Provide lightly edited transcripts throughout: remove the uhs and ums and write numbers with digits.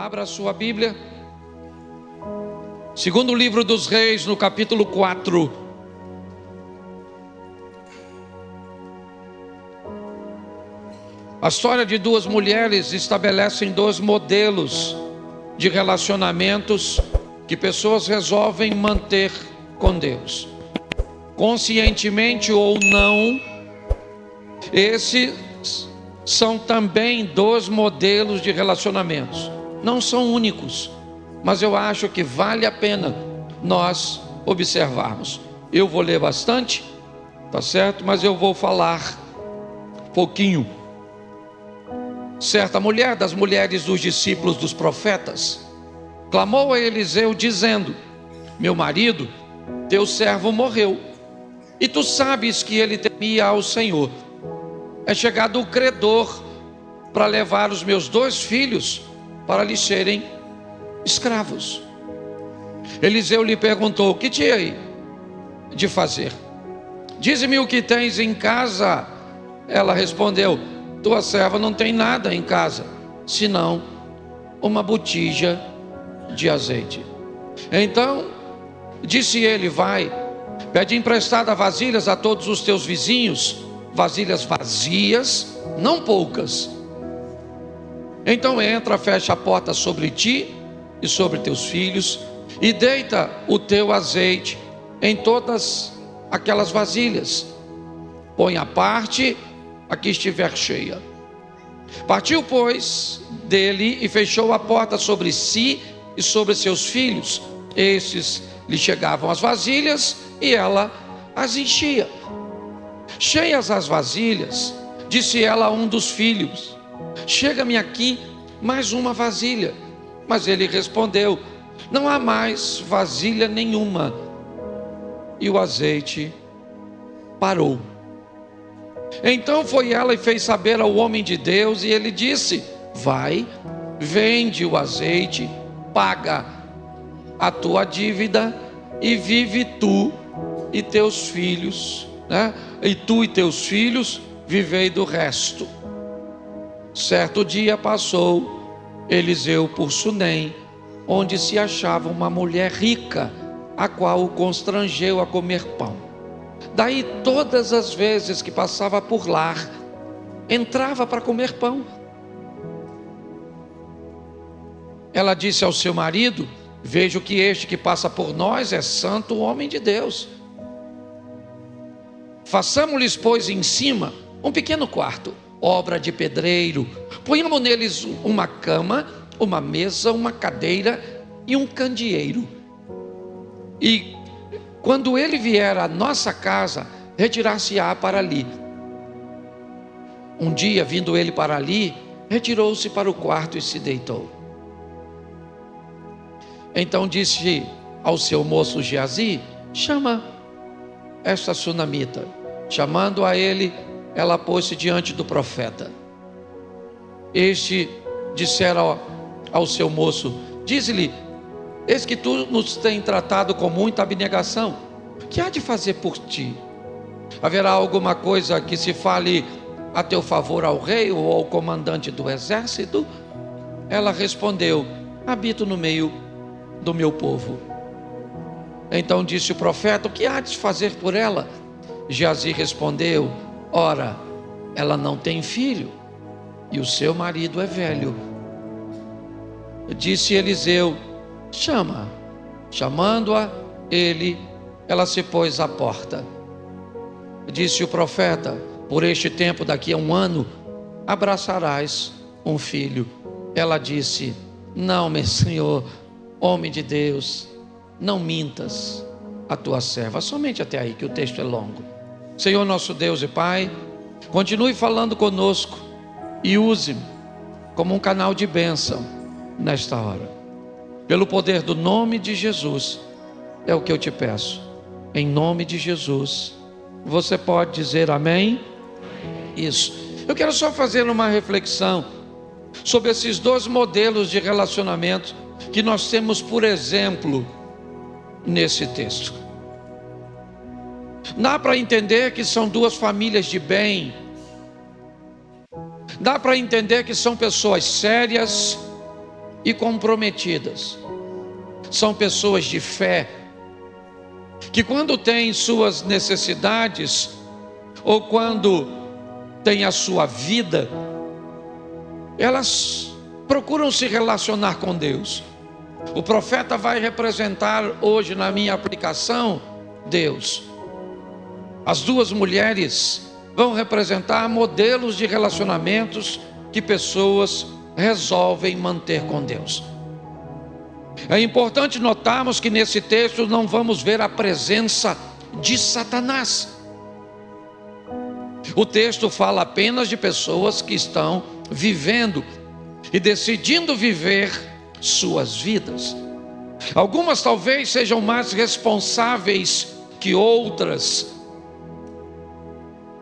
Abra a sua Bíblia. Segundo livro dos Reis, no capítulo 4. A história de duas mulheres estabelecem dois modelos de relacionamentos que pessoas resolvem manter com Deus. Conscientemente ou não, esses são também dois modelos de relacionamentos. Não são únicos, mas eu acho que vale a pena nós observarmos. Eu vou ler bastante, tá certo? Mas eu vou falar pouquinho. Certa mulher, das mulheres dos discípulos dos profetas, clamou a Eliseu dizendo: meu marido, teu servo morreu, e tu sabes que ele temia ao Senhor. É chegado o credor para levar os meus 2 filhos para lhe serem escravos. Eliseu lhe perguntou: o que tinha de fazer? Dize-me o que tens em casa. Ela respondeu: tua serva não tem nada em casa, senão uma botija de azeite. Então disse ele: vai, pede emprestada vasilhas a todos os teus vizinhos, vasilhas vazias, não poucas. Então entra, fecha a porta sobre ti e sobre teus filhos, e deita o teu azeite em todas aquelas vasilhas. Põe à parte a que estiver cheia. Partiu, pois, dele e fechou a porta sobre si e sobre seus filhos. Estes lhe chegavam as vasilhas e ela as enchia. Cheias as vasilhas, disse ela a um dos filhos: chega-me aqui mais uma vasilha. Mas ele respondeu: não há mais vasilha nenhuma. E o azeite parou. Então foi ela e fez saber ao homem de Deus, e ele disse: vai, vende o azeite, paga a tua dívida e vive tu e teus filhos, né? E tu e teus filhos vivei do resto. Certo dia passou Eliseu por Sunem, onde se achava uma mulher rica, a qual o constrangeu a comer pão. Daí todas as vezes que passava por lá, entrava para comer pão. Ela disse ao seu marido: vejo que este que passa por nós é santo homem de Deus. Façamos-lhes, pois, em cima um pequeno quarto, obra de pedreiro. Ponhamos neles uma cama, uma mesa, uma cadeira e um candeeiro. E quando ele vier à nossa casa, retirar-se-á para ali. Um dia, vindo ele para ali, retirou-se para o quarto e se deitou. Então disse ao seu moço Geazi: chama esta sunamita. Chamando a ele, ela pôs-se diante do profeta. Este dissera ao seu moço: dize-lhe, eis que tu nos tens tratado com muita abnegação. O que há de fazer por ti? Haverá alguma coisa que se fale a teu favor ao rei ou ao comandante do exército? Ela respondeu: habito no meio do meu povo. Então disse o profeta: o que há de fazer por ela? Geazi respondeu: ora, ela não tem filho e o seu marido é velho. Disse Eliseu: chama. Chamando-a ela se pôs à porta. Disse o profeta: por este tempo, daqui a 1 ano, abraçarás um filho. Ela disse: não, meu senhor, homem de Deus, não mintas a tua serva. Somente até aí, que o texto é longo. Senhor nosso Deus e Pai, continue falando conosco e use-me como um canal de bênção nesta hora. Pelo poder do nome de Jesus, é o que eu te peço. Em nome de Jesus. Você pode dizer amém? Isso. Eu quero só fazer uma reflexão sobre esses 2 modelos de relacionamento que nós temos, por exemplo, nesse texto. Dá para entender que são 2 famílias de bem. Dá para entender que são pessoas sérias e comprometidas. São pessoas de fé, que quando têm suas necessidades, ou quando têm a sua vida, elas procuram se relacionar com Deus. O profeta vai representar hoje na minha aplicação Deus. As duas mulheres vão representar modelos de relacionamentos que pessoas resolvem manter com Deus. É importante notarmos que nesse texto não vamos ver a presença de Satanás. O texto fala apenas de pessoas que estão vivendo e decidindo viver suas vidas. Algumas talvez sejam mais responsáveis que outras,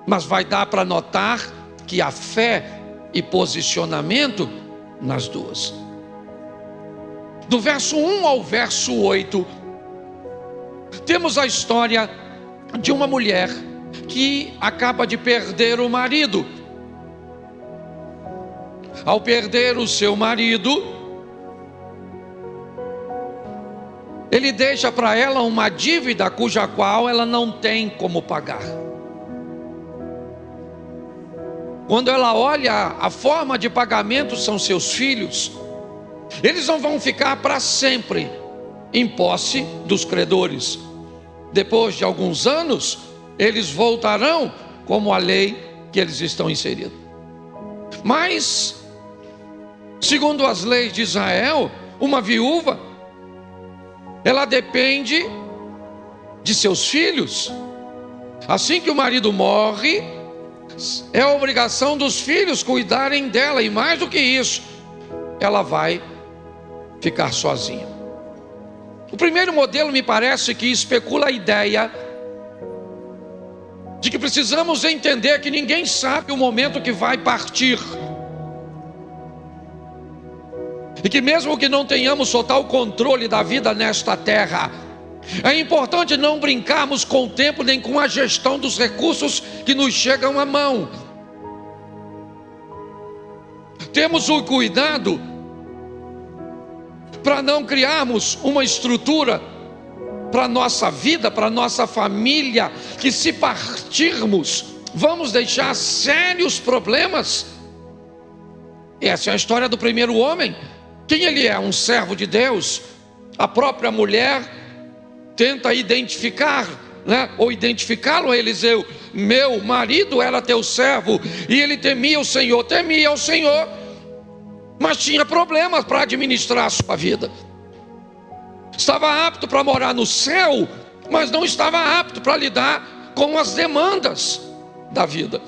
mas vai dar para notar que há fé e posicionamento nas duas. Do verso 1 ao verso 8, temos a história de uma mulher que acaba de perder o marido. Ao perder o seu marido, ele deixa para ela uma dívida cuja qual ela não tem como pagar. Quando ela olha, a forma de pagamento são seus filhos. Eles não vão ficar para sempre em posse dos credores. Depois de alguns anos, eles voltarão como a lei que eles estão inseridos. Mas, segundo as leis de Israel, uma viúva, ela depende de seus filhos. Assim que o marido morre, é a obrigação dos filhos cuidarem dela, e mais do que isso, ela vai ficar sozinha. O primeiro modelo me parece que especula a ideia de que precisamos entender que ninguém sabe o momento que vai partir, e que mesmo que não tenhamos total controle da vida nesta terra, é importante não brincarmos com o tempo nem com a gestão dos recursos que nos chegam à mão. Temos o cuidado para não criarmos uma estrutura para a nossa vida, para a nossa família, que se partirmos, vamos deixar sérios problemas. Essa é a história do primeiro homem. Quem ele é? Um servo de Deus. A própria mulher tenta identificar, ou identificá-lo a Eliseu. Meu marido era teu servo, e ele temia o Senhor, mas tinha problemas para administrar a sua vida. Estava apto para morar no céu, mas não estava apto para lidar com as demandas da vida.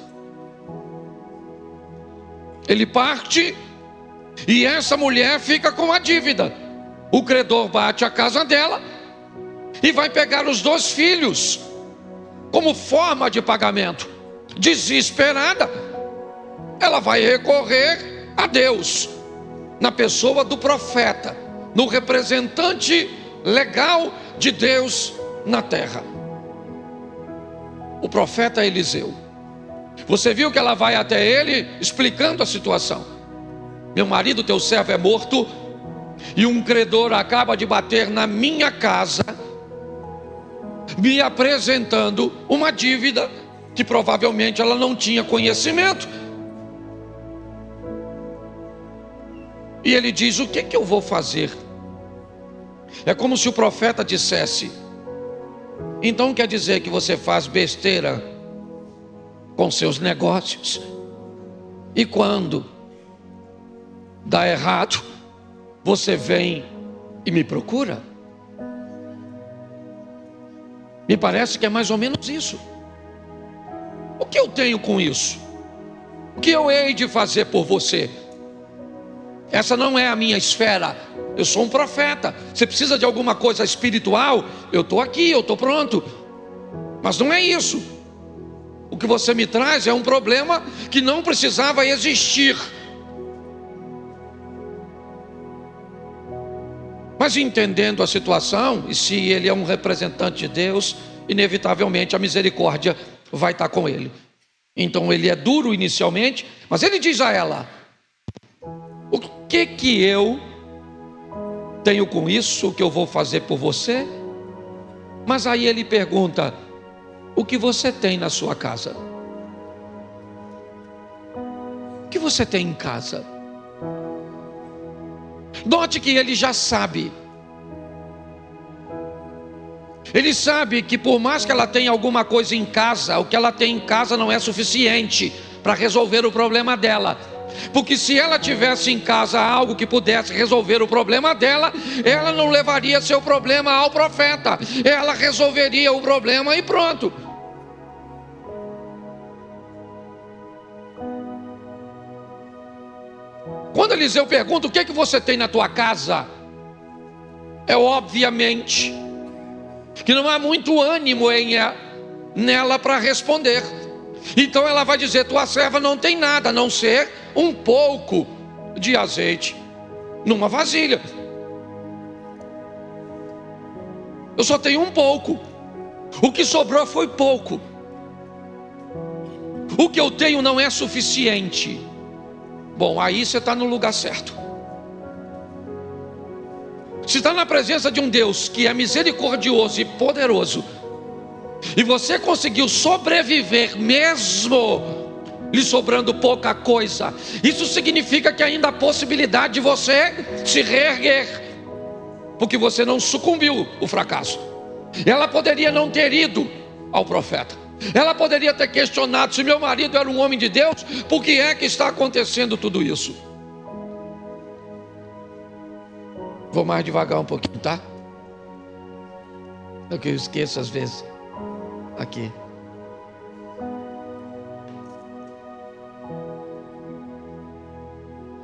Ele parte, e essa mulher fica com a dívida. O credor bate a casa dela e vai pegar os 2 filhos como forma de pagamento. Desesperada, ela vai recorrer a Deus, na pessoa do profeta, no representante legal de Deus na terra, o profeta Eliseu. Você viu que ela vai até ele explicando a situação. Meu marido, teu servo, é morto, e um credor acaba de bater na minha casa, me apresentando uma dívida que provavelmente ela não tinha conhecimento. E ele diz: o que eu vou fazer? É como se o profeta dissesse: então quer dizer que você faz besteira com seus negócios, e quando dá errado, você vem e me procura? Me parece que é mais ou menos isso. O que eu tenho com isso? O que eu hei de fazer por você? Essa não é a minha esfera. Eu sou um profeta. Você precisa de alguma coisa espiritual? Eu estou aqui, eu estou pronto. Mas não é isso. O que você me traz é um problema que não precisava existir. Mas entendendo a situação, e se ele é um representante de Deus, inevitavelmente a misericórdia vai estar com ele. Então ele é duro inicialmente, mas ele diz a ela: o que eu tenho com isso o que eu vou fazer por você? Mas aí ele pergunta: o que você tem na sua casa? O que você tem em casa? Note que ele já sabe. Ele sabe que por mais que ela tenha alguma coisa em casa, o que ela tem em casa não é suficiente para resolver o problema dela. Porque se ela tivesse em casa algo que pudesse resolver o problema dela, ela não levaria seu problema ao profeta. Ela resolveria o problema e pronto. Quando Eliseu pergunta: o que é que você tem na tua casa? É obviamente que não há muito ânimo nela para responder. Então ela vai dizer: tua serva não tem nada a não ser um pouco de azeite numa vasilha. Eu só tenho um pouco. O que sobrou foi pouco. O que eu tenho não é suficiente. Bom, aí você está no lugar certo. Se está na presença de um Deus que é misericordioso e poderoso, e você conseguiu sobreviver mesmo lhe sobrando pouca coisa, isso significa que ainda há possibilidade de você se reerguer, porque você não sucumbiu ao fracasso. Ela poderia não ter ido ao profeta. Ela poderia ter questionado: se meu marido era um homem de Deus, por que é que está acontecendo tudo isso? Vou mais devagar um pouquinho, tá? É que eu esqueço às vezes. Aqui.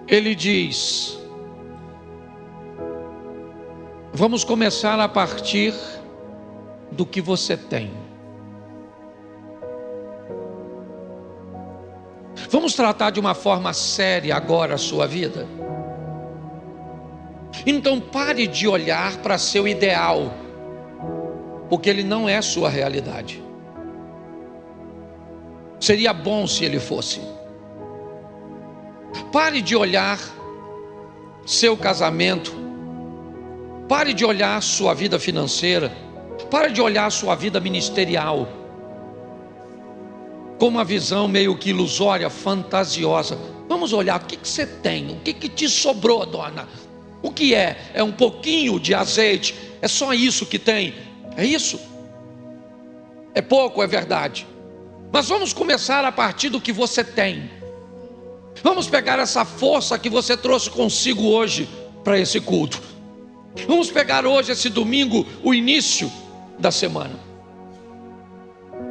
Ele diz: vamos começar a partir do que você tem. Vamos tratar de uma forma séria agora a sua vida. Então pare de olhar para seu ideal, porque ele não é sua realidade. Seria bom se ele fosse. Pare de olhar seu casamento, pare de olhar sua vida financeira, pare de olhar sua vida ministerial com uma visão meio que ilusória, fantasiosa. Vamos olhar o que você tem, o que te sobrou, dona. O que é? É um pouquinho de azeite? É só isso que tem? É isso? É pouco, é verdade. Mas vamos começar a partir do que você tem. Vamos pegar essa força que você trouxe consigo hoje para esse culto. Vamos pegar hoje, esse domingo, o início da semana,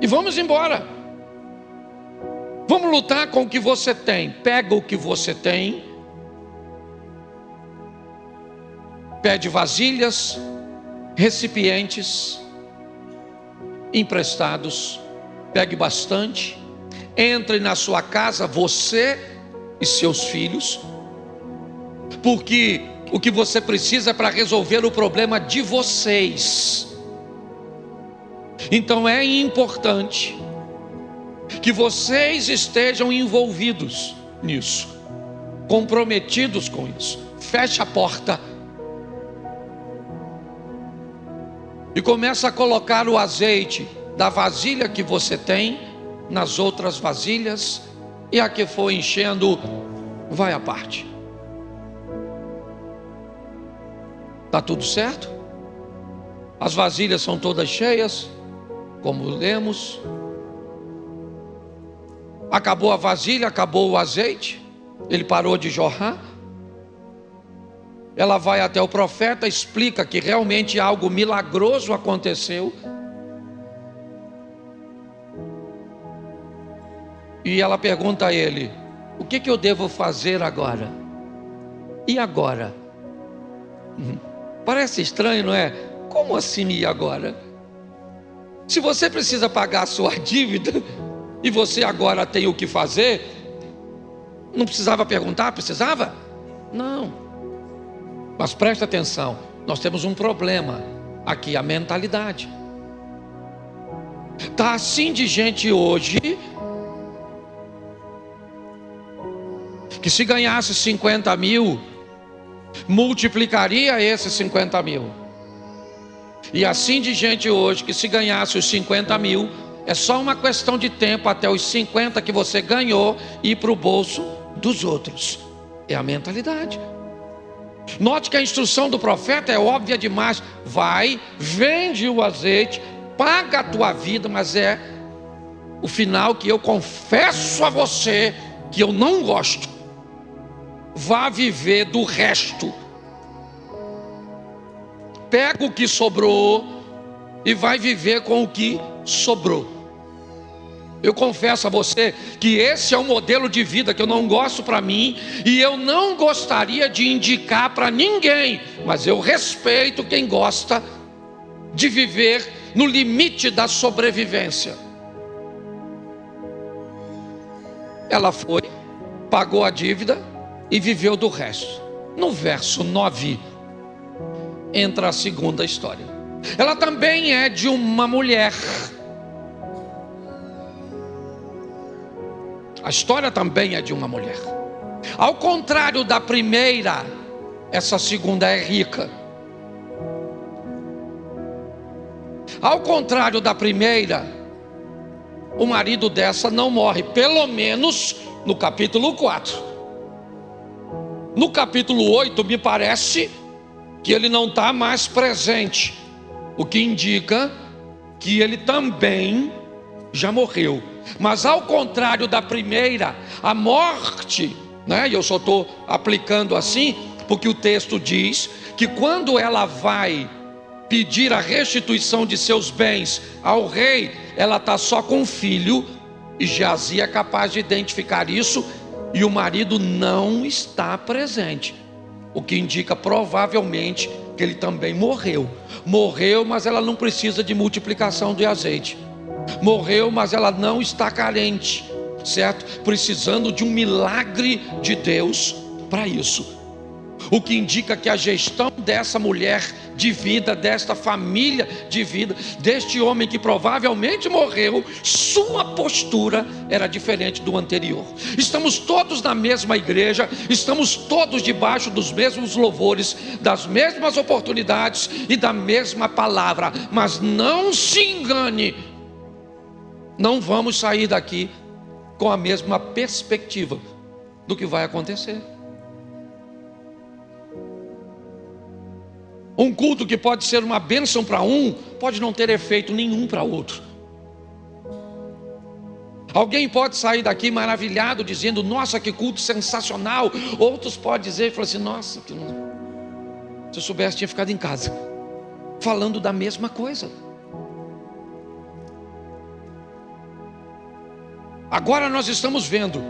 e vamos embora. Vamos lutar com o que você tem. Pega o que você tem. Pede vasilhas, recipientes emprestados. Pegue bastante. Entre na sua casa, você e seus filhos, porque o que você precisa é para resolver o problema de vocês. Então é importante que vocês estejam envolvidos nisso, comprometidos com isso. Feche a porta e começa a colocar o azeite da vasilha que você tem nas outras vasilhas, e a que for enchendo, vai à parte. Está tudo certo? As vasilhas são todas cheias, como lemos. Acabou a vasilha, acabou o azeite, ele parou de jorrar. Ela vai até o profeta, explica que realmente algo milagroso aconteceu. E ela pergunta a ele: o que eu devo fazer agora? E agora? Parece estranho, não é? Como assim e agora? Se você precisa pagar a sua dívida e você agora tem o que fazer, não precisava perguntar? Precisava? Não. Mas presta atenção, nós temos um problema aqui, a mentalidade. Está assim de gente hoje, que se ganhasse 50 mil, multiplicaria esses 50 mil. E assim de gente hoje, que se ganhasse os 50 mil, é só uma questão de tempo até os 50 que você ganhou ir para o bolso dos outros. É a mentalidade. Note que a instrução do profeta é óbvia demais. Vai, vende o azeite, paga a tua vida, mas é o final que eu confesso a você que eu não gosto. Vá viver do resto. Pega o que sobrou e vai viver com o que sobrou. Eu confesso a você que esse é um modelo de vida que eu não gosto para mim, e eu não gostaria de indicar para ninguém, mas eu respeito quem gosta de viver no limite da sobrevivência. Ela foi, pagou a dívida e viveu do resto. No verso 9 entra a segunda história. Ela também é de uma mulher. A história também é de uma mulher. Ao contrário da primeira, essa segunda é rica. Ao contrário da primeira, o marido dessa não morre, pelo menos no capítulo 4. No capítulo 8, me parece que ele não está mais presente, o que indica que ele também já morreu. Mas ao contrário da primeira, a morte, e eu só estou aplicando assim, porque o texto diz que quando ela vai pedir a restituição de seus bens ao rei, ela está só com um filho, e Geazi é capaz de identificar isso, e o marido não está presente, o que indica provavelmente que ele também morreu. Morreu, mas ela não precisa de multiplicação de azeite. Morreu, mas ela não está carente, certo? Precisando de um milagre de Deus para isso. O que indica que a gestão dessa mulher de vida, desta família de vida, deste homem que provavelmente morreu, sua postura era diferente do anterior. Estamos todos na mesma igreja, estamos todos debaixo dos mesmos louvores, das mesmas oportunidades e da mesma palavra, mas não se engane, não vamos sair daqui com a mesma perspectiva do que vai acontecer. Um culto que pode ser uma bênção para um, pode não ter efeito nenhum para outro. Alguém pode sair daqui maravilhado, dizendo: nossa, que culto sensacional. Outros podem dizer e falar assim: nossa, que não... se eu soubesse tinha ficado em casa, falando da mesma coisa. Agora nós estamos vendo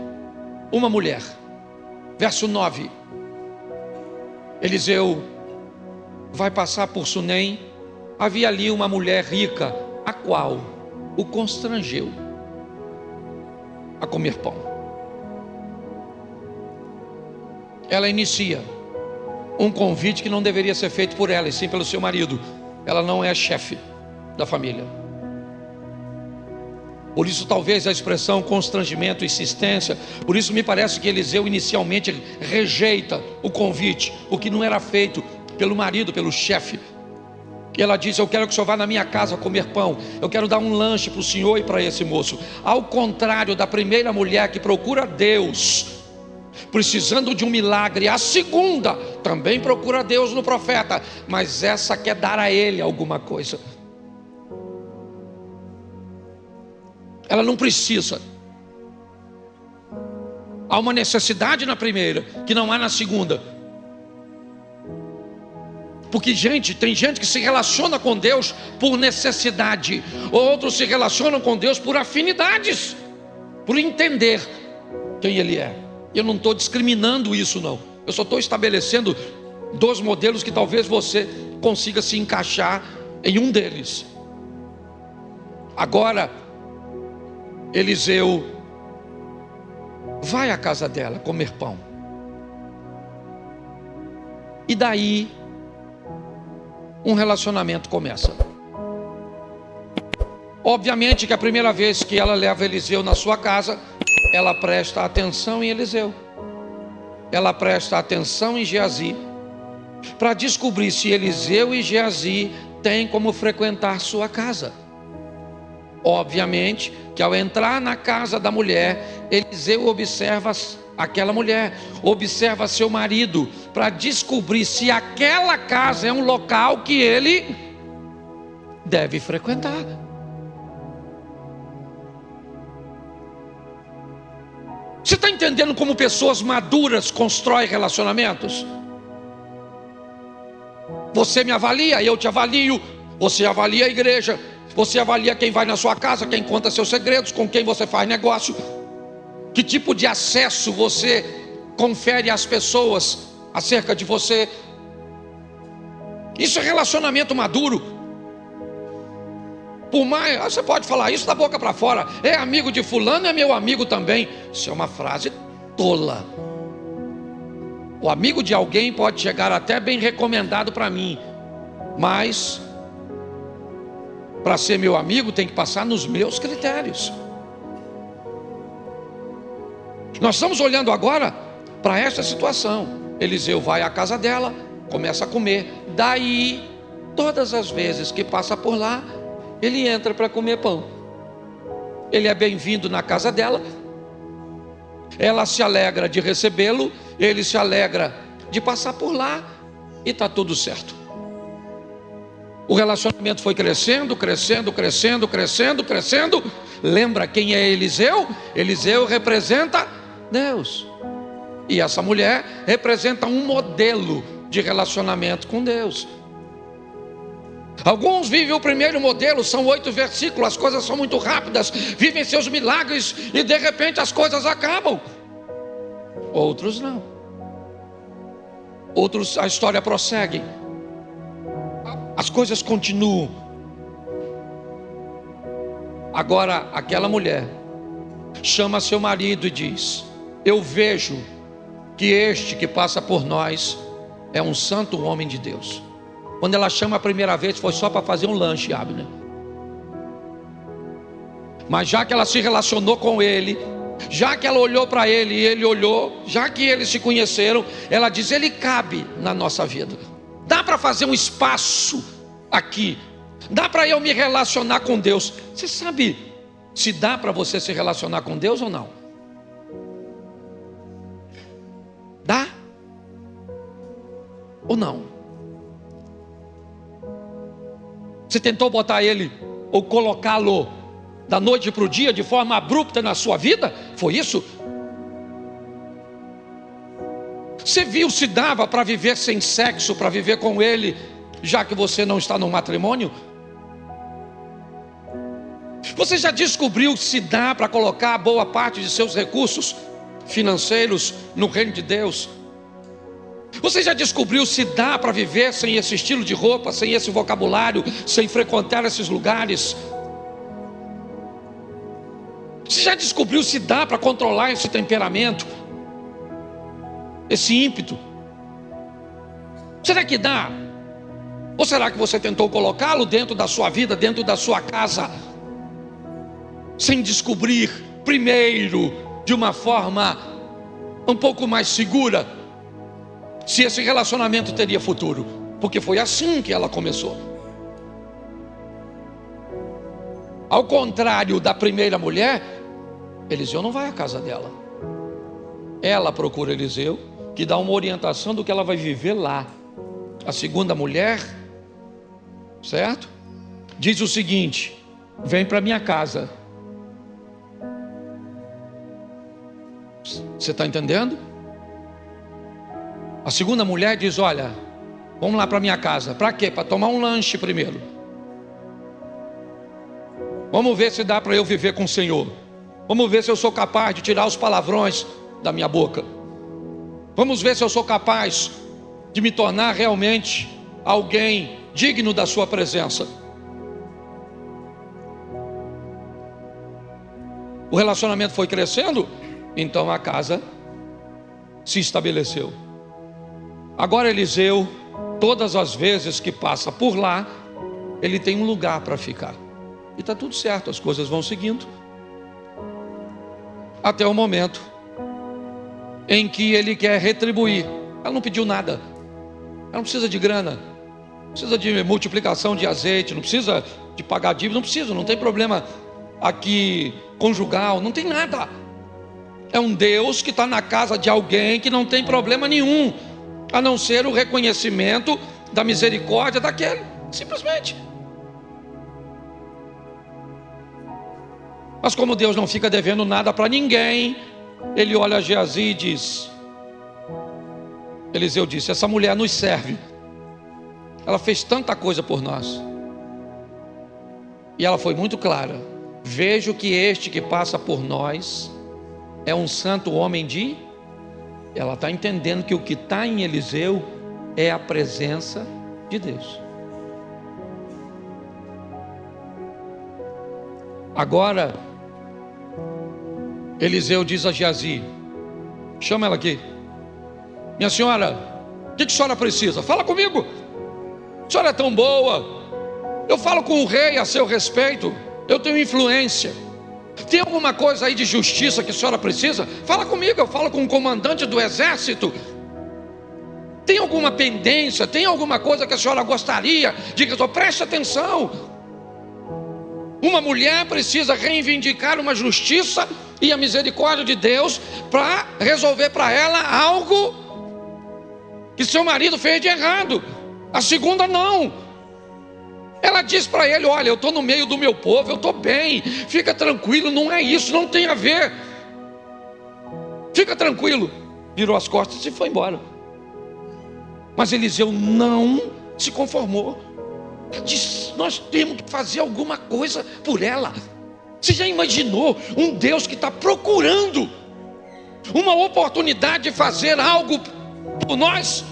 uma mulher. Verso 9. Eliseu vai passar por Sunem. Havia ali uma mulher rica, a qual o constrangeu a comer pão. Ela inicia um convite que não deveria ser feito por ela, e sim pelo seu marido. Ela não é chefe da família. Por isso talvez a expressão constrangimento, insistência. Por isso me parece que Eliseu inicialmente rejeita o convite, o que não era feito pelo marido, pelo chefe. E ela diz: eu quero que o senhor vá na minha casa comer pão, eu quero dar um lanche para o senhor e para esse moço. Ao contrário da primeira mulher que procura Deus, precisando de um milagre, a segunda também procura Deus no profeta, mas essa quer dar a ele alguma coisa. Ela não precisa. Há uma necessidade na primeira que não há na segunda. Porque tem gente que se relaciona com Deus por necessidade, outros se relacionam com Deus por afinidades, por entender quem Ele é. Eu não estou discriminando isso não, eu só estou estabelecendo dois modelos que talvez você consiga se encaixar em um deles. Agora Eliseu vai à casa dela comer pão, e daí um relacionamento começa. Obviamente que a primeira vez que ela leva Eliseu na sua casa, ela presta atenção em Eliseu, ela presta atenção em Geazi, para descobrir se Eliseu e Geazi têm como frequentar sua casa. Obviamente que ao entrar na casa da mulher, Eliseu observa aquela mulher, observa seu marido, para descobrir se aquela casa é um local que ele deve frequentar. Você está entendendo como pessoas maduras constroem relacionamentos? Você me avalia, eu te avalio. Você avalia a igreja, você avalia quem vai na sua casa, quem conta seus segredos, com quem você faz negócio. Que tipo de acesso você confere às pessoas acerca de você? Isso é relacionamento maduro. Por mais, você pode falar isso da boca para fora, é amigo de fulano, é meu amigo também. Isso é uma frase tola. O amigo de alguém pode chegar até bem recomendado para mim, mas para ser meu amigo tem que passar nos meus critérios. Nós estamos olhando agora para esta situação. Eliseu vai à casa dela, começa a comer. Daí, todas as vezes que passa por lá, ele entra para comer pão. Ele é bem-vindo na casa dela. Ela se alegra de recebê-lo. Ele se alegra de passar por lá. E está tudo certo. O relacionamento foi crescendo, crescendo, crescendo, crescendo, crescendo. Lembra quem é Eliseu? Eliseu representa Deus. E essa mulher representa um modelo de relacionamento com Deus. Alguns vivem o primeiro modelo, são 8 versículos, as coisas são muito rápidas, vivem seus milagres e de repente as coisas acabam. Outros não. Outros a história prossegue. As coisas continuam. Agora aquela mulher chama seu marido e diz: eu vejo que este que passa por nós é um santo homem de Deus. Quando ela chama a primeira vez foi só para fazer um lanche, Abner. Mas já que ela se relacionou com ele, já que ela olhou para ele e ele olhou, já que eles se conheceram, ela diz: ele cabe na nossa vida. Dá para fazer um espaço aqui. Dá para eu me relacionar com Deus. Você sabe se dá para você se relacionar com Deus ou não? Dá? Ou não? Você tentou botar ele ou colocá-lo da noite para o dia de forma abrupta na sua vida? Foi isso? Você viu se dava para viver sem sexo, para viver com ele, já que você não está no matrimônio? Você já descobriu se dá para colocar boa parte de seus recursos financeiros no reino de Deus? Você já descobriu se dá para viver sem esse estilo de roupa, sem esse vocabulário, sem frequentar esses lugares? Você já descobriu se dá para controlar esse temperamento, esse ímpeto? Será que dá? Ou será que você tentou colocá-lo dentro da sua vida, dentro da sua casa, sem descobrir primeiro, de uma forma um pouco mais segura, se esse relacionamento teria futuro? Porque foi assim que ela começou. Ao contrário da primeira mulher, Eliseu não vai à casa dela. Ela procura Eliseu, que dá uma orientação do que ela vai viver lá. A segunda mulher, certo? Diz o seguinte: vem para minha casa. Você está entendendo? A segunda mulher diz: olha, vamos lá para minha casa. Para quê? Para tomar um lanche primeiro. Vamos ver se dá para eu viver com o Senhor. Vamos ver se eu sou capaz de tirar os palavrões da minha boca. Vamos ver se eu sou capaz de me tornar realmente alguém digno da sua presença. O relacionamento foi crescendo, então a casa se estabeleceu. Agora Eliseu, todas as vezes que passa por lá, ele tem um lugar para ficar. E está tudo certo, as coisas vão seguindo. Até o momento em que ele quer retribuir. Ela não pediu nada. Ela não precisa de grana, não precisa de multiplicação de azeite, não precisa de pagar dívida, não tem problema aqui conjugal, não tem nada. É um Deus que está na casa de alguém que não tem problema nenhum, a não ser o reconhecimento da misericórdia daquele, simplesmente. Mas como Deus não fica devendo nada para ninguém, ele olha a Geazi e diz: Eliseu disse, essa mulher nos serve, ela fez tanta coisa por nós, e ela foi muito clara: vejo que este que passa por nós é um santo homem de... Ela está entendendo que o que está em Eliseu é a presença de Deus. Agora Eliseu diz a Geazi: chama ela aqui. Minha senhora, o que a senhora precisa? Fala comigo. A senhora é tão boa, eu falo com o rei a seu respeito, eu tenho influência. Tem alguma coisa aí de justiça que a senhora precisa? Fala comigo, eu falo com o comandante do exército. Tem alguma pendência? Tem alguma coisa que a senhora gostaria de resolver? Preste atenção. Uma mulher precisa reivindicar uma justiça e a misericórdia de Deus para resolver para ela algo que seu marido fez de errado. A segunda não. Ela diz para ele: olha, eu estou no meio do meu povo, eu estou bem, fica tranquilo, não é isso, não tem a ver, fica tranquilo. Virou as costas e foi embora. Mas Eliseu não se conformou. Ele disse: nós temos que fazer alguma coisa por ela. Você já imaginou um Deus que está procurando uma oportunidade de fazer algo por nós,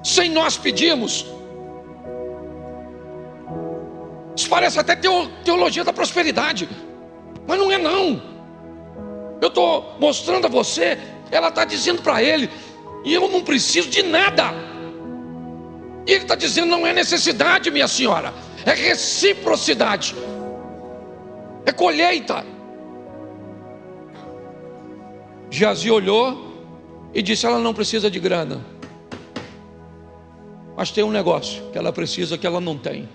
sem nós pedirmos? Isso parece até teologia da prosperidade, mas não é não. Eu estou mostrando a você, ela está dizendo para ele: e eu não preciso de nada. E ele está dizendo: não é necessidade, minha senhora, é reciprocidade, é colheita. Geazi olhou e disse: ela não precisa de grana, mas tem um negócio que ela precisa que ela não tem.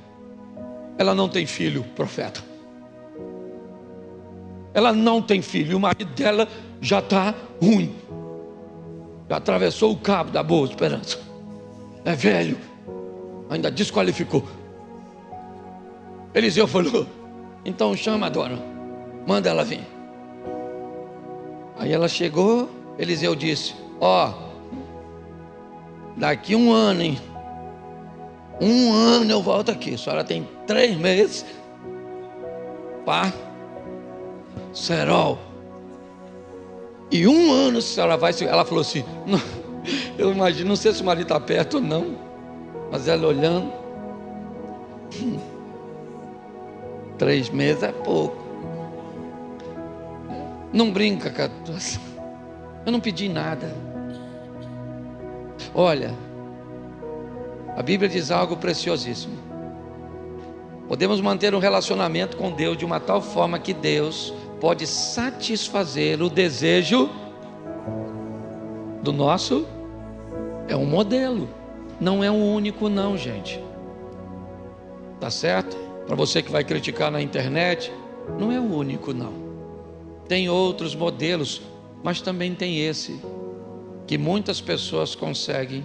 Ela não tem filho, profeta. Ela não tem filho, e o marido dela já está ruim, já atravessou o cabo da boa esperança, é velho, ainda desqualificou. Eliseu falou: então chama a dona, manda ela vir. Aí ela chegou. Eliseu disse: ó, daqui um ano, hein? Um ano eu volto aqui. A senhora tem 3 meses para cerol, e um ano a senhora vai. Ela falou assim: não, eu imagino, não sei se o marido está perto ou não, mas ela olhando, 3 meses é pouco. Não brinca com a tua... Eu não pedi nada. Olha, a Bíblia diz algo preciosíssimo. Podemos manter um relacionamento com Deus de uma tal forma que Deus pode satisfazer o desejo do nosso... É um modelo, não é um único não, gente. Tá certo? Para você que vai criticar na internet, não é o único não. Tem outros modelos, mas também tem esse, que muitas pessoas conseguem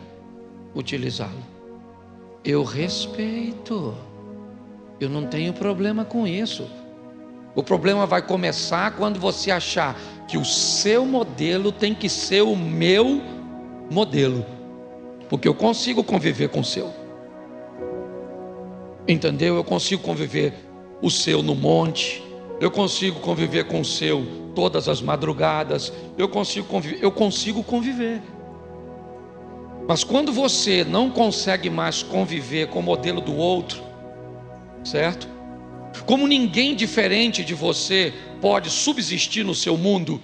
utilizá-lo. Eu respeito, eu não tenho problema com isso. O problema vai começar quando você achar que o seu modelo tem que ser o meu modelo, porque eu consigo conviver com o seu. Entendeu? Eu consigo conviver o seu no monte, eu consigo conviver com o seu todas as madrugadas, eu consigo conviver. Mas quando você não consegue mais conviver com o modelo do outro, certo? Como ninguém diferente de você pode subsistir no seu mundo,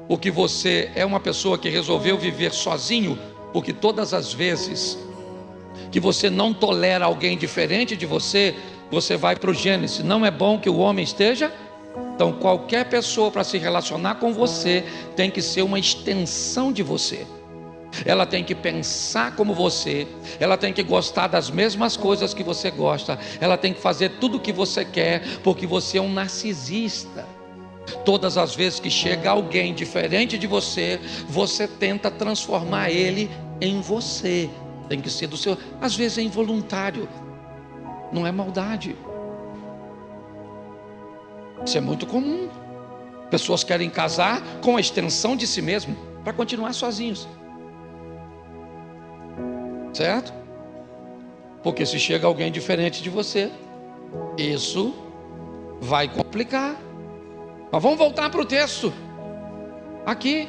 porque você é uma pessoa que resolveu viver sozinho, porque todas as vezes que você não tolera alguém diferente de você, você vai para o Gênesis: não é bom que o homem esteja. Então qualquer pessoa para se relacionar com você tem que ser uma extensão de você. ela tem que pensar como você, ela tem que gostar das mesmas coisas que você gosta, ela tem que fazer tudo o que você quer, porque você é um narcisista. Todas as vezes que chega alguém diferente de você, você tenta transformar ele em você. Tem que ser do seu, às vezes é involuntário, não é maldade. Isso é muito comum. Pessoas querem casar com a extensão de si mesmo para continuar sozinhos. Certo? Porque se chega alguém diferente de você, isso vai complicar. Mas vamos voltar para o texto. Aqui.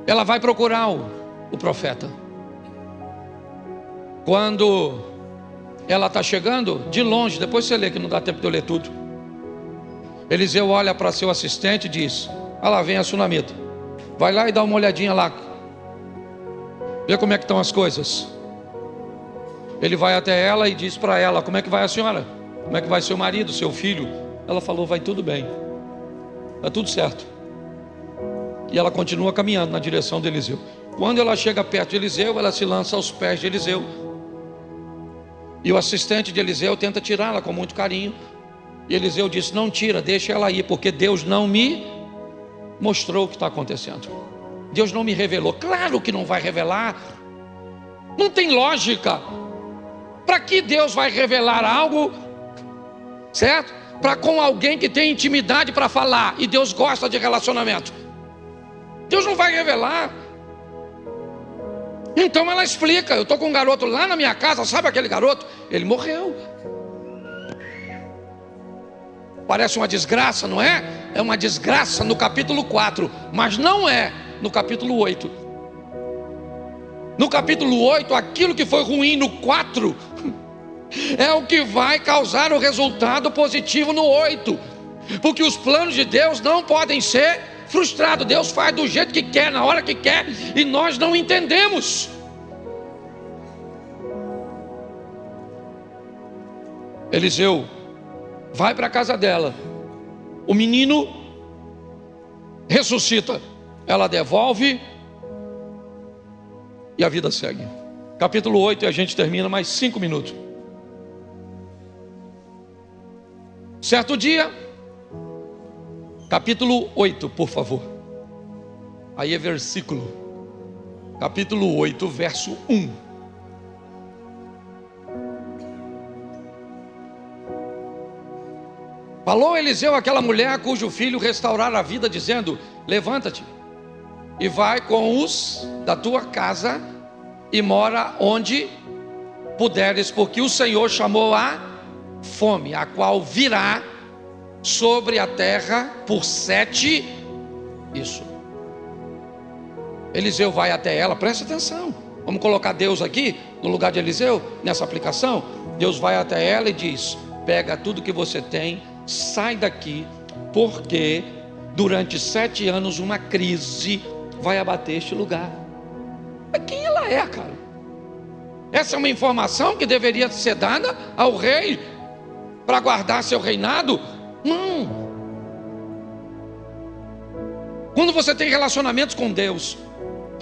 Ela vai procurar o profeta. Quando ela está chegando, de longe, depois você lê que não dá tempo de eu ler tudo. Eliseu olha para seu assistente e diz: ah lá, vem a sunamita. Vai lá e dá uma olhadinha lá. Vê como é que estão as coisas. Ele vai até ela e diz para ela: como é que vai a senhora? Como é que vai seu marido, seu filho? Ela falou: vai tudo bem, está tudo certo. E ela continua caminhando na direção de Eliseu. Quando ela chega perto de Eliseu, ela se lança aos pés de Eliseu. E o assistente de Eliseu tenta tirá-la com muito carinho. E Eliseu disse: não tira, deixa ela ir, porque Deus não me mostrou o que está acontecendo. Deus não me revelou. Claro que não vai revelar. Não tem lógica. Para que Deus vai revelar algo, certo? Para com alguém que tem intimidade para falar. E Deus gosta de relacionamento. Deus não vai revelar. Então ela explica: eu estou com um garoto lá na minha casa. Sabe aquele garoto? Ele morreu. Parece uma desgraça, não é? É uma desgraça no capítulo 4, mas não é no capítulo 8. No capítulo 8, aquilo que foi ruim no 4 é o que vai causar o resultado positivo no 8. Porque os planos de Deus não podem ser frustrados. Deus faz do jeito que quer, na hora que quer, e nós não entendemos. Eliseu vai para a casa dela. O menino ressuscita. Ela devolve e a vida segue. Capítulo 8 e a gente termina mais 5 minutos. Certo dia, capítulo 8, por favor. Aí é versículo. Capítulo 8, verso 1. Falou Eliseu àquela mulher cujo filho restaurara a vida, dizendo: levanta-te e vai com os da tua casa e mora onde puderes, porque o Senhor chamou a fome, a qual virá sobre a terra por 7. Isso. Eliseu vai até ela, presta atenção. Vamos colocar Deus aqui no lugar de Eliseu nessa aplicação. Deus vai até ela e diz: pega tudo que você tem, sai daqui, porque durante 7 anos uma crise vai abater este lugar. Mas quem ela é, cara? Essa é uma informação que deveria ser dada ao rei para guardar seu reinado? Não. Quando você tem relacionamentos com Deus,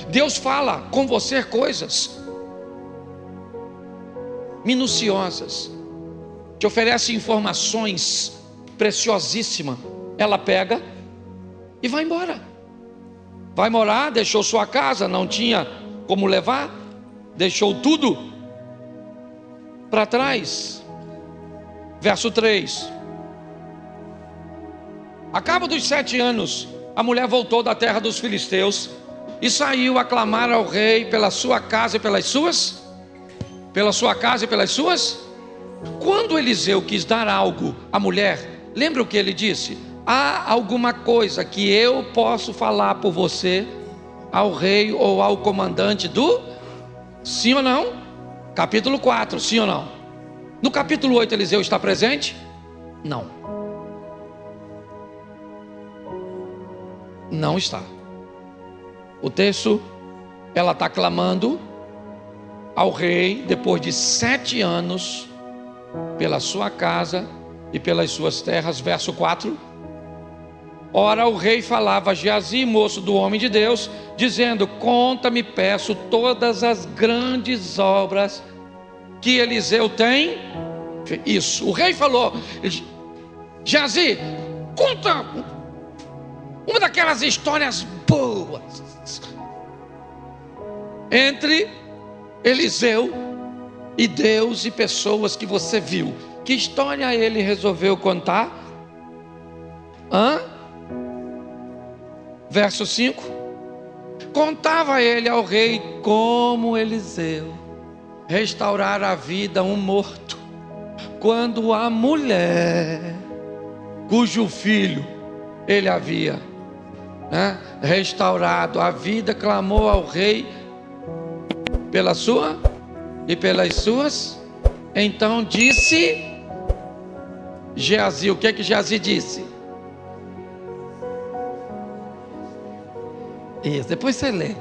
Deus fala com você coisas minuciosas, te oferece informações preciosíssimas. Ela pega e vai embora. Vai morar, deixou sua casa, não tinha como levar, deixou tudo para trás. Verso 3. A cabo dos 7 anos, a mulher voltou da terra dos filisteus e saiu a clamar ao rei pela sua casa e pelas suas. Pela sua casa e pelas suas. Quando Eliseu quis dar algo à mulher, lembra o que ele disse? Há alguma coisa que eu posso falar por você ao rei ou ao comandante do... Sim ou não? Capítulo 4, sim ou não? No capítulo 8 Eliseu está presente? Não. Não está. O texto, ela está clamando ao rei depois de 7 anos pela sua casa e pelas suas terras. Verso 4. Ora, o rei falava a Geazi, moço do homem de Deus, dizendo: conta-me, peço, todas as grandes obras que Eliseu tem. Isso, o rei falou: Geazi, conta uma daquelas histórias boas entre Eliseu e Deus e pessoas que você viu. Que história ele resolveu contar? Verso 5: contava ele ao rei como Eliseu restaurara a vida a um morto, quando a mulher cujo filho ele havia restaurado a vida, clamou ao rei pela sua e pelas suas. Então disse Geazi, o que é que Geazi disse? Isso, depois você lê.